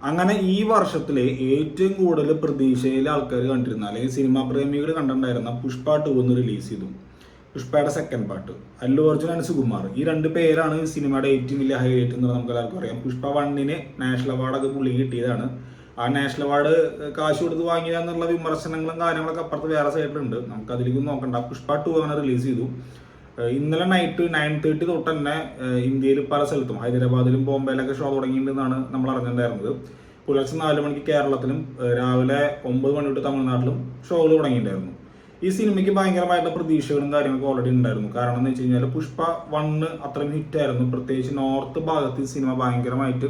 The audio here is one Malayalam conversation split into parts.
അങ്ങനെ ഈ വർഷത്തിലെ ഏറ്റവും കൂടുതൽ പ്രതീക്ഷയിൽ ആൾക്കാർ കണ്ടിരുന്ന അല്ലെങ്കിൽ സിനിമാ പ്രേമികൾ കണ്ടിട്ടുണ്ടായിരുന്ന പുഷ്പ 2 ഒന്ന് റിലീസ് ചെയ്തു. പുഷ്പയുടെ second part. Allu Arjun and Sukumar, ഈ രണ്ട് പേരാണ് സിനിമയുടെ ഏറ്റവും വലിയ ഹൈലൈറ്റ് എന്ന് നമുക്ക് എല്ലാവർക്കും അറിയാം. പുഷ്പ 1 നാഷണൽ അവാർഡൊക്കെ പുള്ളി കിട്ടിയതാണ്. ആ നാഷണൽ അവാർഡ് കാശ് കൊടുത്ത് വാങ്ങിയതെന്നുള്ള വിമർശനങ്ങളും കാര്യങ്ങളൊക്കെ അപ്പുറത്ത് വേറെ സൈഡിലുണ്ട്, നമുക്ക് അതിലേക്ക് നോക്കണ്ട. പുഷ്പ 2 അങ്ങനെ റിലീസ് ചെയ്തു. ഇന്നലെ നൈറ്റ് 9:30 തൊട്ട് തന്നെ ഇന്ത്യയിൽ പല സ്ഥലത്തും ഹൈദരാബാദിലും ബോംബെയിലൊക്കെ ഷോ തുടങ്ങിയിട്ടുണ്ടെന്നാണ് നമ്മൾ അറിഞ്ഞിട്ടുണ്ടായിരുന്നത്. പുലർച്ചെ 4 മണിക്ക് കേരളത്തിലും രാവിലെ 9 മണി തൊട്ട് തമിഴ്നാട്ടിലും ഷോകൾ തുടങ്ങിയിട്ടുണ്ടായിരുന്നു. ഈ സിനിമയ്ക്ക് ഭയങ്കരമായിട്ടുള്ള പ്രതീക്ഷകളും കാര്യങ്ങളൊക്കെ ഓൾറെഡി ഉണ്ടായിരുന്നു. കാരണം എന്ന് വെച്ച് കഴിഞ്ഞാൽ പുഷ്പ 1 അത്രയും ഹിറ്റായിരുന്നു. പ്രത്യേകിച്ച് നോർത്ത് ഭാഗത്ത് ഈ സിനിമ ഭയങ്കരമായിട്ട്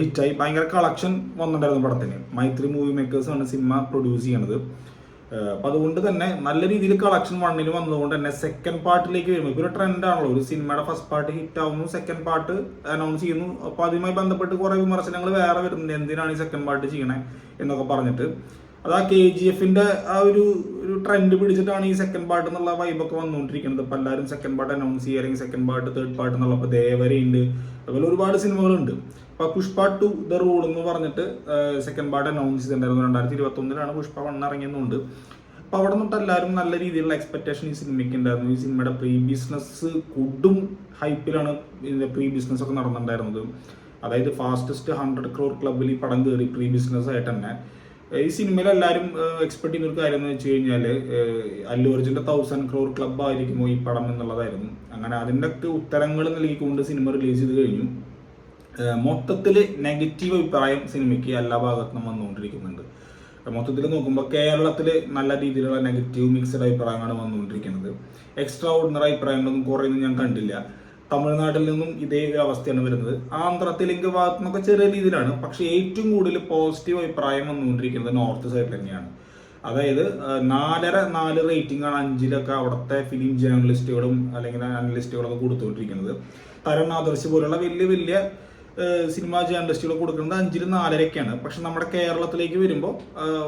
ഹിറ്റായി, ഭയങ്കര കളക്ഷൻ വന്നിട്ടുണ്ടായിരുന്നു പടത്തിന്. മൈത്രി മൂവി മേക്കേഴ്സാണ് സിനിമ പ്രൊഡ്യൂസ് ചെയ്യണത്. അപ്പം അതുകൊണ്ട് തന്നെ നല്ല രീതിയിൽ കളക്ഷൻ 1 വന്നതുകൊണ്ട് തന്നെ സെക്കൻഡ് പാർട്ടിലേക്ക് വരുമ്പോൾ ഇപ്പോൾ ഒരു ട്രെൻഡാണല്ലോ, ഒരു സിനിമയുടെ ഫസ്റ്റ് പാർട്ട് ഹിറ്റ് ആവുന്നു, സെക്കൻഡ് പാർട്ട് അനൗൺസ് ചെയ്യുന്നു. അപ്പോൾ അതുമായി ബന്ധപ്പെട്ട് കുറേ വിമർശനങ്ങൾ വേറെ വരുന്നുണ്ട്, എന്തിനാണ് ഈ സെക്കൻഡ് പാർട്ട് ചെയ്യണേ എന്നൊക്കെ പറഞ്ഞിട്ട്. അത് ആ KGF ആ ഒരു ട്രെൻഡ് പിടിച്ചിട്ടാണ് ഈ സെക്കൻഡ് പാർട്ട് എന്നുള്ള വൈബൊക്കെ വന്നുകൊണ്ടിരിക്കുന്നത്. ഇപ്പം എല്ലാവരും സെക്കൻഡ് പാർട്ട് അനൗൺസ് ചെയ്യുക, അല്ലെങ്കിൽ സെക്കൻഡ് പാർട്ട് തേർഡ് പാർട്ട് എന്നുള്ള. ഇപ്പോൾ ദേവരയുണ്ട്, അതുപോലെ ഒരുപാട് സിനിമകളുണ്ട്. അപ്പോൾ പുഷ്പ 2 ദ റൂൾ എന്ന് പറഞ്ഞിട്ട് സെക്കൻഡ് പാർട്ട് അനൗൺസ് ചെയ്തിട്ടുണ്ടായിരുന്നു. 2021 പുഷ്പ 1 ഇറങ്ങിയതുകൊണ്ട്. അപ്പോൾ അവിടെ നിന്നിട്ട് എല്ലാവരും നല്ല രീതിയിലുള്ള എക്സ്പെക്ടേഷൻ ഈ സിനിമയ്ക്ക് ഉണ്ടായിരുന്നു. ഈ സിനിമയുടെ പ്രീ ബിസിനസ് കൊടും ഹൈപ്പിലാണ് ഇതിൻ്റെ പ്രീ ബിസിനസ് ഒക്കെ നടന്നിട്ടുണ്ടായിരുന്നത്. അതായത് ഫാസ്റ്റസ്റ്റ് 100 crore ക്ലബിൽ ഈ പടം കയറി പ്രീ ബിസിനസ് ആയിട്ട് തന്നെ. ഈ സിനിമയിൽ എല്ലാവരും എക്സ്പെക്ട് ചെയ്യുന്ന ഒരു കാര്യം എന്ന് വെച്ച് കഴിഞ്ഞാൽ അല്ലു അർജുൻ്റെ 1000 crore ക്ലബ് ആയിരിക്കുമോ ഈ പടം എന്നുള്ളതായിരുന്നു. അങ്ങനെ അതിൻ്റെ ഒക്കെ ഉത്തരങ്ങൾ നൽകിക്കൊണ്ട് സിനിമ റിലീസ് ചെയ്ത് കഴിഞ്ഞു. മൊത്തത്തിൽ നെഗറ്റീവ് അഭിപ്രായം സിനിമയ്ക്ക് എല്ലാ ഭാഗത്തുനിന്നും വന്നുകൊണ്ടിരിക്കുന്നുണ്ട്. മൊത്തത്തിൽ നോക്കുമ്പോൾ കേരളത്തിൽ നല്ല രീതിയിലുള്ള നെഗറ്റീവ് മിക്സഡ് അഭിപ്രായങ്ങളാണ് വന്നുകൊണ്ടിരിക്കുന്നത്. എക്സ്ട്രാ ഓർഡിനറി അഭിപ്രായങ്ങളൊന്നും കുറേയൊന്നും ഞാൻ കണ്ടില്ല. തമിഴ്നാട്ടിൽ നിന്നും ഇതേ അവസ്ഥയാണ് വരുന്നത്. ആന്ധ്ര തെലുങ്ക് ഭാഗത്തു നിന്നൊക്കെ ചെറിയ രീതിയിലാണ്. പക്ഷേ ഏറ്റവും കൂടുതൽ പോസിറ്റീവ് അഭിപ്രായം വന്നുകൊണ്ടിരിക്കുന്നത് നോർത്ത് സൈഡിൽ തന്നെയാണ്. അതായത് 4.5 റേറ്റിംഗ് ആണ് 5-ലൊക്കെ അവിടുത്തെ ഫിലിം ജേർണലിസ്റ്റുകളും അല്ലെങ്കിൽ അനലിസ്റ്റുകളൊക്കെ കൊടുത്തുകൊണ്ടിരിക്കുന്നത്. തരുൺ ആദർശ് പോലുള്ള വലിയ വലിയ സിനിമാ ജേർണലിസ്റ്റുകൾ കൊടുക്കുന്നത് 5-ൽ 4.5-ഒക്കെയാണ്. പക്ഷെ നമ്മുടെ കേരളത്തിലേക്ക് വരുമ്പോൾ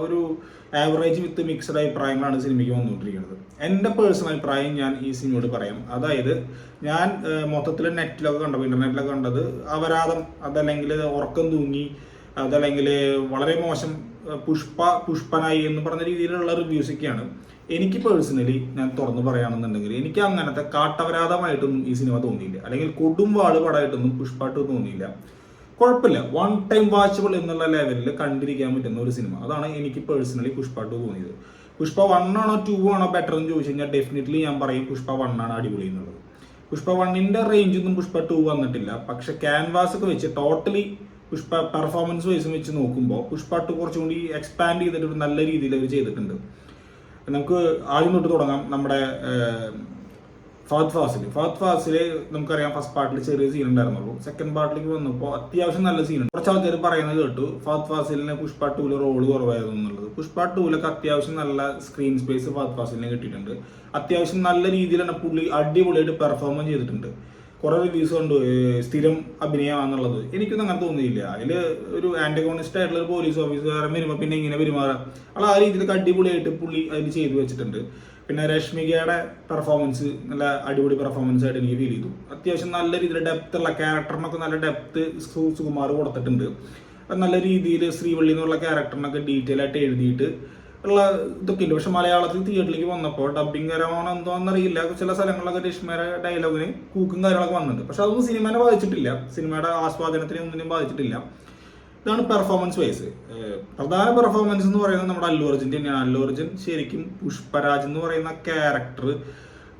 ഒരു ആവറേജ് വിത്ത് മിക്സഡ് അഭിപ്രായങ്ങളാണ് സിനിമയ്ക്ക് വന്നുകൊണ്ടിരിക്കുന്നത്. എൻ്റെ പേഴ്സണൽ അഭിപ്രായം ഞാൻ ഈ സിനിമയോട് പറയാം. അതായത് ഞാൻ മൊത്തത്തിൽ നെറ്റിലൊക്കെ കണ്ടപ്പോൾ, ഇൻ്റർനെറ്റിലൊക്കെ കണ്ടത് അപരാധം, അതല്ലെങ്കിൽ ഉറക്കം തൂങ്ങി, അതല്ലെങ്കിൽ വളരെ മോശം, പുഷ്പനായി എന്ന് പറഞ്ഞ രീതിയിലുള്ള റിവ്യൂസൊക്കെയാണ്. എനിക്ക് പേഴ്സണലി ഞാൻ തുറന്ന് പറയുകയാണെന്നുണ്ടെങ്കിൽ എനിക്ക് അങ്ങനത്തെ കാട്ടപരാധമായിട്ടൊന്നും ഈ സിനിമ തോന്നിയില്ല, അല്ലെങ്കിൽ കൊടും വാള് പടമായിട്ടൊന്നും പുഷ്പ 2 തോന്നിയില്ല. കുഴപ്പമില്ല, 1 ടൈം വാച്ചബിൾ എന്നുള്ള ലെവലിൽ കണ്ടിരിക്കാൻ പറ്റുന്ന ഒരു സിനിമ. അതാണ് എനിക്ക് പേഴ്സണലി പുഷ്പ 2 തോന്നിയത്. പുഷ്പ 1 ആണോ 2 ആണോ ബെറ്റർ എന്ന് ചോദിച്ചു കഴിഞ്ഞാൽ ഡെഫിനറ്റ്ലി ഞാൻ പറയും പുഷ്പ 1 ആണ് അടിപൊളി എന്നുള്ളത്. പുഷ്പ 1-ന്റെ റേഞ്ചൊന്നും പുഷ്പ 2 വന്നിട്ടില്ല. പക്ഷെ ക്യാൻവാസ് ഒക്കെ വെച്ച് ടോട്ടലി പുഷ്പ പെർഫോമൻസ് വൈസും വെച്ച് നോക്കുമ്പോൾ പുഷ്പ 2 കുറച്ചും കൂടി എക്സ്പാൻഡ് ചെയ്തിട്ട് ഒരു നല്ല രീതിയിൽ അവർ ചെയ്തിട്ടുണ്ട്. നമുക്ക് ആദ്യം തൊട്ട് തുടങ്ങാം. നമ്മുടെ ഫഹദ് ഫാസിൽ നമുക്കറിയാം ഫസ്റ്റ് പാർട്ടിൽ ചെറിയ സീൻ ഉണ്ടായിരുന്നുള്ളൂ. സെക്കൻഡ് പാർട്ടിലേക്ക് വന്നപ്പോൾ അത്യാവശ്യം നല്ല സീനുണ്ട്. കുറച്ച് ആൾക്കാർ പറയുന്നത് കേട്ടു ഫഹദ് ഫാസിലിന് പുഷ്പ 2-ൽ റോള് കുറവായിരുന്നു എന്നുള്ളത്. പുഷ്പ 2-ലൊക്കെ അത്യാവശ്യം നല്ല സ്ക്രീൻ സ്പേസ് ഫഹദ് ഫാസിലിന് കിട്ടിയിട്ടുണ്ട്. അത്യാവശ്യം നല്ല രീതിയിൽ തന്നെ പുള്ളി അടിപൊളിയായിട്ട് പെർഫോം ചെയ്തിട്ടുണ്ട്. കുറെ റിവ്യൂസ് ഉണ്ട് സ്ഥിരം അഭിനയമാണെന്നുള്ളത്. എനിക്കൊന്നും അങ്ങനെ തോന്നിയില്ല. അതിൽ ഒരു ആന്റഗോണിസ്റ്റ് ആയിട്ടുള്ള ഒരു പോലീസ് ഓഫീസറുകാരൻ വരുമ്പോൾ പിന്നെ ഇങ്ങനെ പെരുമാറാം, ആ രീതിയിലൊക്കെ അടിപൊളിയായിട്ട് പുള്ളി അതിൽ ചെയ്തു വെച്ചിട്ടുണ്ട്. പിന്നെ രശ്മികയുടെ പെർഫോമൻസ് നല്ല അടിപൊളി പെർഫോമൻസ് ആയിട്ട് എനിക്ക് ഫീൽ ചെയ്തു. അത്യാവശ്യം നല്ല രീതിയിൽ ഡെപ്ത് ഉള്ള ക്യാരക്ടറിനൊക്കെ നല്ല ഡെപ്ത് സുകുമാർ കൊടുത്തിട്ടുണ്ട്. നല്ല രീതിയിൽ ശ്രീവള്ളി എന്നുള്ള ക്യാരക്ടറിനൊക്കെ ഡീറ്റെയിൽ ആയിട്ട് എഴുതിയിട്ട് ഉള്ള ഇതൊക്കെ ഉണ്ട്. പക്ഷെ മലയാളത്തിൽ തിയേറ്ററിലേക്ക് വന്നപ്പോൾ ഡബിങ് കാര്യമാണോ എന്തോന്നറിയില്ല, ചില സ്ഥലങ്ങളിലൊക്കെ രശ്മിയുടെ ഡയലോഗിന് കൂക്കും കാര്യങ്ങളൊക്കെ വന്നിട്ടുണ്ട്. പക്ഷെ അതൊന്നും സിനിമനെ ബാധിച്ചിട്ടില്ല, സിനിമയുടെ ആസ്വാദനത്തിനെ ഒന്നിനും ബാധിച്ചിട്ടില്ല. ഇതാണ് പെർഫോമൻസ് വൈസ്. പ്രധാന പെർഫോമൻസ് എന്ന് പറയുന്നത് നമ്മുടെ അല്ലു അർജുൻ്റെ തന്നെയാണ്. അല്ലു അർജുൻ ശരിക്കും പുഷ്പരാജ് എന്ന് പറയുന്ന ക്യാരക്ടർ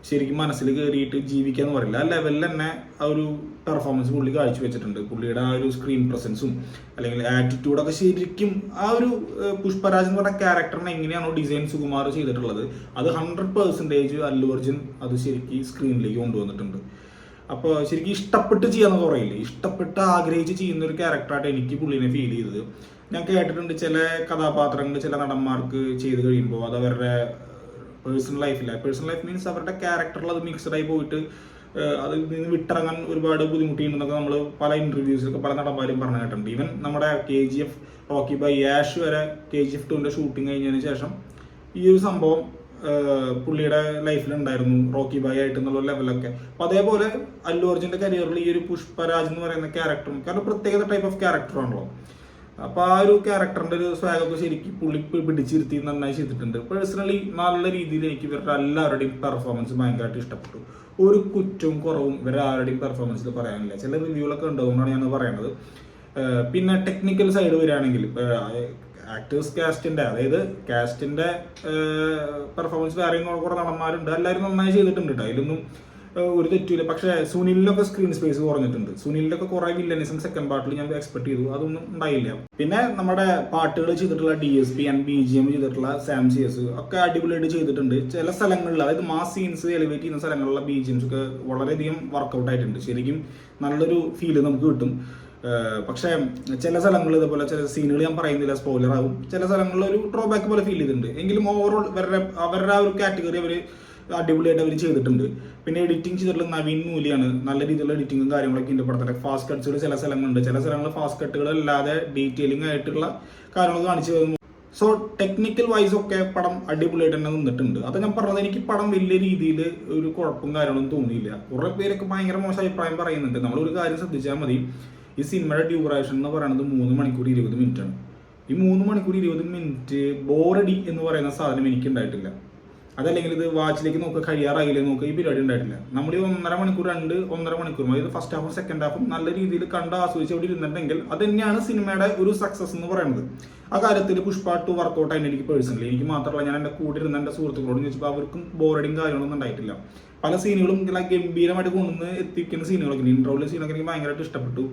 ശരിക്കും മനസ്സിൽ കയറിയിട്ട് ജീവിക്കാന്ന് പറയില്ല, ആ ലെവലിൽ തന്നെ ആ ഒരു പെർഫോമൻസ് പുള്ളി കാഴ്ചവെച്ചിട്ടുണ്ട്. പുള്ളിയുടെ ആ ഒരു സ്ക്രീൻ പ്രസൻസും അല്ലെങ്കിൽ ആറ്റിറ്റ്യൂഡൊക്കെ ശരിക്കും ആ ഒരു പുഷ്പരാജ് എന്ന് പറഞ്ഞ ക്യാരക്ടറിനെ എങ്ങനെയാണോ ഡിസൈൻ സുകുമാർ ചെയ്തിട്ടുള്ളത് അത് 100% അല്ലു അർജുൻ അത് ശരിക്കും സ്ക്രീനിലേക്ക് കൊണ്ടുവന്നിട്ടുണ്ട്. അപ്പോൾ ശരിക്കും ഇഷ്ടപ്പെട്ട് ചെയ്യാന്ന് പറയില്ലേ, ഇഷ്ടപ്പെട്ട് ആഗ്രഹിച്ച് ചെയ്യുന്ന ഒരു ക്യാരക്ടറായിട്ട് എനിക്ക് പുള്ളിനെ ഫീൽ ചെയ്തത്. ഞാൻ കേട്ടിട്ടുണ്ട് ചില കഥാപാത്രങ്ങൾ ചില നടന്മാർക്ക് ചെയ്ത് കഴിയുമ്പോൾ അത് അവരുടെ പേഴ്സണൽ ലൈഫ് മീൻസ് അവരുടെ ക്യാരക്ടറിൽ അത് മിക്സഡ് ആയി പോയിട്ട് അതിൽ നിന്ന് വിട്ടിറങ്ങാൻ ഒരുപാട് ബുദ്ധിമുട്ടിയിട്ടുണ്ടെന്നൊക്കെ നമ്മൾ പല ഇന്റർവ്യൂസിലൊക്കെ പല നടന്മാരും പറഞ്ഞു കേട്ടിട്ടുണ്ട്. ഈവൻ നമ്മുടെ KGF റോക്കി ബൈ യാഷ് വരെ KGF 2-ന്റെ ഷൂട്ടിംഗ് കഴിഞ്ഞതിന് ശേഷം ഈ ഒരു സംഭവം പുള്ളിയുടെ ലൈഫിലുണ്ടായിരുന്നു, റോക്കി ബായ് ആയിട്ട് എന്നുള്ള ലെവലൊക്കെ. അപ്പൊ അതേപോലെ അല്ലു അർജുന്റെ കരിയറിൽ ഈ ഒരു പുഷ്പരാജ് എന്ന് പറയുന്ന ക്യാരക്ടറും, കാരണം പ്രത്യേകത ടൈപ്പ് ഓഫ് ക്യാരക്ടറാണല്ലോ. അപ്പോൾ ആ ഒരു ക്യാരക്ടറിന്റെ ഒരു സ്വാഗൊക്കെ ശരിക്കും പുള്ളി പിടിച്ചിരുത്തി നന്നായി ചെയ്തിട്ടുണ്ട്. പേഴ്സണലി നല്ല രീതിയിൽ എനിക്ക് ഇവരുടെ എല്ലാവരുടെയും പെർഫോമൻസ് ഭയങ്കരമായിട്ട് ഇഷ്ടപ്പെട്ടു. ഒരു കുറ്റവും കുറവും ഇവരുടെ ആരുടെയും പെർഫോമൻസിൽ പറയാനില്ല. ചില റിവ്യൂകളൊക്കെ ഉണ്ടാവുമെന്നാണ് ഞാൻ പറയുന്നത്. പിന്നെ ടെക്നിക്കൽ സൈഡ് വരികയാണെങ്കിൽ ആക്ടേഴ്സ് കാസ്റ്റിന്റെ, അതായത് കാസ്റ്റിന്റെ പെർഫോമൻസ് വേറെയും കുറെ നടന്മാരുണ്ട്, എല്ലാവരും നന്നായി ചെയ്തിട്ടുണ്ട് കേട്ടോ, അതിലൊന്നും ഒരു തെറ്റില്ല. പക്ഷേ സുനിലിനൊക്കെ സ്ക്രീൻ സ്പേസ് കുറഞ്ഞിട്ടുണ്ട്. സുനിലിനൊക്കെ കുറെ വില്ലനിസം സെക്കൻഡ് പാർട്ടിൽ ഞാൻ എക്സ്പെക്ട് ചെയ്തു, അതൊന്നും ഉണ്ടായില്ല. പിന്നെ നമ്മുടെ പാട്ടുകൾ ചെയ്തിട്ടുള്ള DSP ആൻഡ് BGM ചെയ്തിട്ടുള്ള സാം CS ഒക്കെ അടിപൊളിയായിട്ട് ചെയ്തിട്ടുണ്ട്. ചില സ്ഥലങ്ങളിൽ, അതായത് മാസ് സീൻസ് എലിവേറ്റ് ചെയ്യുന്ന സ്ഥലങ്ങളിലുള്ള BGMs ഒക്കെ വളരെയധികം വർക്കൗട്ട് ആയിട്ടുണ്ട്. ശരിക്കും നല്ലൊരു ഫീല് നമുക്ക് കിട്ടും. പക്ഷേ ചില സ്ഥലങ്ങളിൽ ഇതേപോലെ ചില സീനുകൾ ഞാൻ പറയുന്നില്ല, സ്പോയിലർ ആവും, ചില സ്ഥലങ്ങളിൽ ഒരു ഡ്രോബാക്ക് പോലെ ഫീൽ ചെയ്തിട്ടുണ്ട്. എങ്കിലും ഓവറോൾ അവരുടെ ആ ഒരു കാറ്റഗറി അവർ അടിപൊളിയായിട്ട് അവർ ചെയ്തിട്ടുണ്ട്. പിന്നെ എഡിറ്റിംഗ് ചെയ്തിട്ടുള്ള നവീൻ മൂലിയാണ്. നല്ല രീതിയിലുള്ള എഡിറ്റിങ്ങും കാര്യങ്ങളൊക്കെ ഉണ്ട് പടത്തിലെ. ഫാസ്റ്റ് കട്ട്സുകൾ ചില സ്ഥലങ്ങളുണ്ട്, ചില സ്ഥലങ്ങളിൽ ഫാസ്റ്റ് കട്ടുകൾ അല്ലാതെ ഡീറ്റെയിലിംഗ് ആയിട്ടുള്ള കാര്യങ്ങൾ കാണിച്ചു തന്നു. സോ ടെക്നിക്കൽ വൈസ് ഒക്കെ പടം അടിപൊളിയായിട്ട് തന്നെ നിന്നിട്ടുണ്ട്. അത് ഞാൻ പറഞ്ഞത്, എനിക്ക് പടം വലിയ രീതിയിൽ ഒരു കുഴപ്പം കാര്യങ്ങളൊന്നും തോന്നിയില്ല. കുറേ പേരൊക്കെ ഭയങ്കര മോശം അഭിപ്രായം പറയുന്നുണ്ട്. നമ്മളൊരു കാര്യം ശ്രദ്ധിച്ചാൽ മതി, ഈ സിനിമയുടെ ഡ്യൂറേഷൻ എന്ന് പറയുന്നത് 3 മണിക്കൂർ 20 മിനിറ്റാണ്. ഈ 3 മണിക്കൂർ 20 മിനിറ്റ് ബോറടി എന്ന് പറയുന്ന സാധനം എനിക്ക് ഉണ്ടായിട്ടില്ല. അതല്ലെങ്കിൽ ഇത് വാച്ചിലേക്ക് നോക്കുക, കഴിയാറായില്ലേ നോക്കുക, ഈ പരിപാടി ഉണ്ടായിട്ടില്ല. നമ്മൾ ഈ 1.5 മണിക്കൂർ 1.5 മണിക്കൂർ, അതായത് ഫസ്റ്റ് ഹാഫും സെക്കൻഡ് ഹാഫും നല്ല രീതിയിൽ കണ്ട് ആസ്വദിച്ച് അവിടെ ഇരുന്നിട്ടുണ്ടെങ്കിൽ അത് തന്നെയാണ് സിനിമയുടെ ഒരു സക്സസ് എന്ന് പറയുന്നത്. ആ കാര്യത്തിൽ പുഷ്പ 2 വർക്കൗട്ട് ആയിട്ട് എനിക്ക് പേഴ്സണലി, എനിക്ക് മാത്രമല്ല, ഞാൻ എൻ്റെ കൂടെ ഇരുന്ന എൻ്റെ സുഹൃത്തുക്കളോട് ചോദിച്ചപ്പോൾ അവർക്കും ബോറടിയും കാര്യങ്ങളൊന്നും ഉണ്ടായിട്ടില്ല. പല സീനുകളും ഗംഭീരമായിട്ട് കൊണ്ടുവന്ന് എത്തിക്കുന്ന സീനുകളൊക്കെ, ഇൻട്രോയിലെ സീനൊക്കെ എനിക്ക് ഭയങ്കരമായിട്ട് ഇഷ്ടപ്പെട്ടു.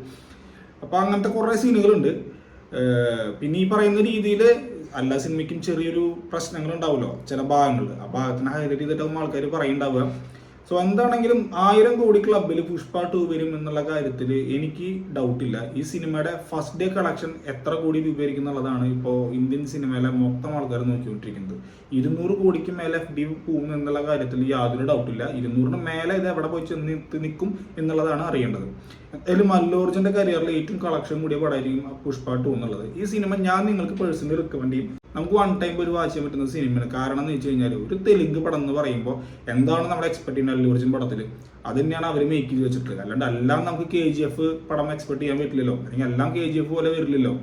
അപ്പോൾ അങ്ങനത്തെ കുറേ സീനുകളുണ്ട്. പിന്നെ ഈ പറയുന്ന രീതിയിൽ എല്ലാ സിനിമയ്ക്കും ചെറിയൊരു പ്രശ്നങ്ങൾ ഉണ്ടാവുമല്ലോ ചില ഭാഗങ്ങളിൽ, ആ ഭാഗത്തിന് ഹൈലൈറ്റ് ചെയ്തിട്ടാവും ആൾക്കാർ പറയുന്നുണ്ടാവുക. സോ എന്താണെങ്കിലും 1000 കോടി ക്ലബിൽ പുഷ്പ 2 വരും എന്നുള്ള കാര്യത്തിൽ എനിക്ക് ഡൗട്ടില്ല. ഈ സിനിമയുടെ ഫസ്റ്റ് ഡേ കളക്ഷൻ എത്ര കോടി രൂപയായിരിക്കും എന്നുള്ളതാണ് ഇപ്പോൾ ഇന്ത്യൻ സിനിമയിലെ മൊത്തം ആൾക്കാർ നോക്കിക്കൊണ്ടിരിക്കുന്നത്. 200 കോടിക്ക് മേലെ FD പോകും എന്നുള്ള കാര്യത്തിൽ യാതൊരു ഡൗട്ടില്ല. 200-ന് മേലെ ഇത് എവിടെ പോയി ചെന്ന് നിൽക്കും എന്നുള്ളതാണ് അറിയേണ്ടത്. എന്തായാലും അല്ലു അർജുന്റെ കരിയറിൽ ഏറ്റവും കളക്ഷൻ കൂടിയ പടമായിരിക്കും പുഷ്പ 2 എന്നുള്ളത്. ഈ സിനിമ ഞാൻ നിങ്ങൾക്ക് പേഴ്സണലി റെക്കമെൻഡ് ചെയ്യും. നമുക്ക് വൺ ടൈം ഒരു വാച്ച് ചെയ്യാൻ പറ്റുന്ന സിനിമയാണ്. കാരണം എന്ന് വെച്ച് കഴിഞ്ഞാൽ, ഒരു തെലുങ്ക് പടം എന്ന് പറയുമ്പോൾ എന്താണ് നമ്മൾ എക്സ്പെക്ട് ചെയ്യുന്നത് അല്ലു അർജുൻ പടത്തിൽ, അത് തന്നെയാണ് അവർ മേക്ക് ചെയ്ത് വെച്ചിട്ടുള്ളത്. അല്ലാണ്ട് എല്ലാം നമുക്ക് KGF പടം എക്സ്പെക്ട് ചെയ്യാൻ പറ്റില്ലല്ലോ, അല്ലെങ്കിൽ എല്ലാം KGF പോലെ വരില്ലല്ലോ.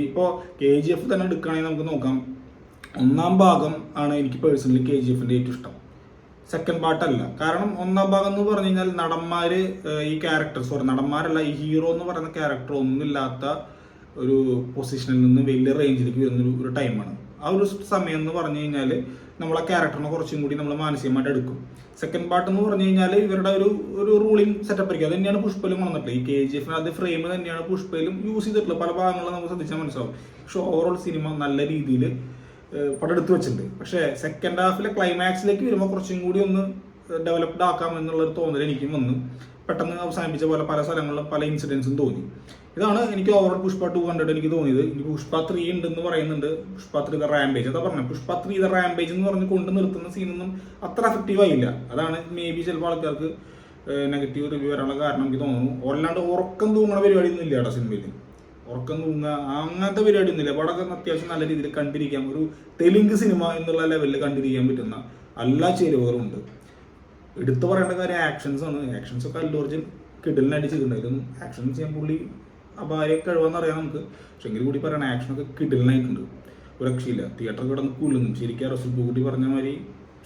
ഇപ്പോൾ KGF തന്നെ എടുക്കുകയാണെങ്കിൽ നമുക്ക് നോക്കാം, 1ാം ഭാഗം ആണ് എനിക്ക് പേഴ്സണലി KGFന്റെ ഏറ്റവും ഇഷ്ടം, സെക്കൻഡ് പാർട്ടല്ല. കാരണം 1ാം ഭാഗം എന്ന് പറഞ്ഞു കഴിഞ്ഞാൽ നടന്മാര്, ഈ ക്യാരക്ടർ നടന്മാരല്ല, ഈ ഹീറോ എന്ന് പറയുന്ന ക്യാരക്ടർ ഒന്നുമില്ലാത്ത ഒരു പൊസിഷനിൽ നിന്ന് വലിയ റേഞ്ചിലേക്ക് വരുന്ന ഒരു ടൈമാണ്. ആ ഒരു സമയം എന്ന് പറഞ്ഞു കഴിഞ്ഞാൽ നമ്മളെ ക്യാരക്ടറിനെ കുറച്ചും കൂടി നമ്മൾ മാനസികമായിട്ട് എടുക്കും. സെക്കൻഡ് പാർട്ട് എന്ന് പറഞ്ഞു കഴിഞ്ഞാൽ ഇവരുടെ ഒരു റൂളിംഗ് സെറ്റപ്പ് ആയിരിക്കും. അത് തന്നെയാണ് പുഷ്പയിലും വന്നിട്ടുള്ളത്. ഈ KGF അത് ഫ്രെയിം തന്നെയാണ് പുഷ്പയിലും യൂസ് ചെയ്തിട്ടുള്ളത്. പല ഭാഗങ്ങളും നമുക്ക് ശ്രദ്ധിച്ചാൽ മനസ്സിലാവും. പക്ഷെ ഓവറോൾ സിനിമ നല്ല രീതിയിൽ പടം എടുത്തു വെച്ചിട്ടുണ്ട്. പക്ഷേ സെക്കൻഡ് ഹാഫിലെ ക്ലൈമാക്സിലേക്ക് വരുമ്പോൾ കുറച്ചും കൂടി ഒന്ന് ഡെവലപ്ഡ് ആക്കാം എന്നുള്ളൊരു തോന്നൽ എനിക്കും വന്നു. പെട്ടെന്ന് അവസാനിപ്പിച്ച പോലെ പല സ്ഥലങ്ങളിലും പല ഇൻസിഡൻസും തോന്നി. ഇതാണ് എനിക്ക് ഓവറോൾ പുഷ്പ 2 കണ്ടിട്ട് എനിക്ക് തോന്നിയത്. ഇനി പുഷ്പ 3 ഉണ്ടെന്ന് പറയുന്നുണ്ട്. പുഷ്പ 3 ദ റാംപേജ്, അതാ പറഞ്ഞത്, പുഷ്പ 3 ദ റാംപേജ് എന്ന് പറഞ്ഞ് കൊണ്ട് നിർത്തുന്ന സീനൊന്നും അത്ര എഫക്റ്റീവ് ആയില്ല. അതാണ് മേ ബി ചിലപ്പോൾ ആൾക്കാർക്ക് നെഗറ്റീവ് റിവ്യൂ വരാനുള്ള കാരണം എനിക്ക് തോന്നുന്നു. അല്ലാണ്ട് ഉറക്കം തൂങ്ങുന്ന പരിപാടിയൊന്നും ഇല്ല കേട്ടോ സിനിമയിൽ. ഉറക്കം തൂങ്ങുക അങ്ങനത്തെ പരിപാടി ഒന്നുമില്ല. പടമൊക്കെ അത്യാവശ്യം നല്ല രീതിയിൽ കണ്ടിരിക്കാം. ഒരു തെലുങ്ക് സിനിമ എന്നുള്ള ലെവലിൽ കണ്ടിരിക്കാൻ പറ്റുന്ന എല്ലാ ചേരുവകളും ഉണ്ട്. എടുത്തു പറയേണ്ട കാര്യം ആക്ഷൻസ് ആണ്. ആക്ഷൻസ് ഒക്കെ അല്ലു അർജുൻ കിടലിനായിട്ട് ചെയ്തിട്ടുണ്ടായിരുന്നു. ആക്ഷൻസ് ചെയ്യാൻ പുള്ളി അപാര കഴിവെന്ന് അറിയാം നമുക്ക്. പക്ഷെ എങ്കിൽ കൂടി പറയണ ആക്ഷനൊക്കെ കിടലിനായിട്ടുണ്ട്, ഒരു രക്ഷയില്ല. തിയേറ്ററിൽ കിടന്ന് കുലുങ്ങും. ശരിക്കും റസൂൽ പൂക്കുട്ടി പറഞ്ഞ മാതിരി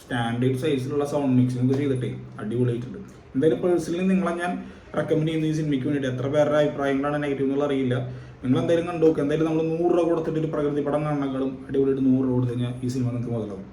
സ്റ്റാൻഡേർഡ് സൈസിലുള്ള സൗണ്ട് മിക്സിംഗ് ഒക്കെ ചെയ്തിട്ടേ അടിപൊളിയായിട്ടുണ്ട്. എന്തായാലും പേഴ്സണലി നിങ്ങളെ ഞാൻ റെക്കമെൻഡ് ചെയ്യുന്ന ഈ സിനിമയ്ക്ക് വേണ്ടിയിട്ട്. എത്ര പേരുടെ അഭിപ്രായങ്ങളാണ് നെഗറ്റീവ് എന്നുള്ള അറിയില്ല. നിങ്ങൾ എന്തായാലും കണ്ടു നോക്കുക. എന്തായാലും നമ്മൾ 100 രൂപ കൊടുത്തിട്ട് ഒരു പ്രകൃതി പടം കാണുന്നതിനേക്കാളും അടിപൊളിയായിട്ട് 100 രൂപ കൊടുത്തു കഴിഞ്ഞാൽ ഈ സിനിമ നിങ്ങൾക്ക് മുതലാവും.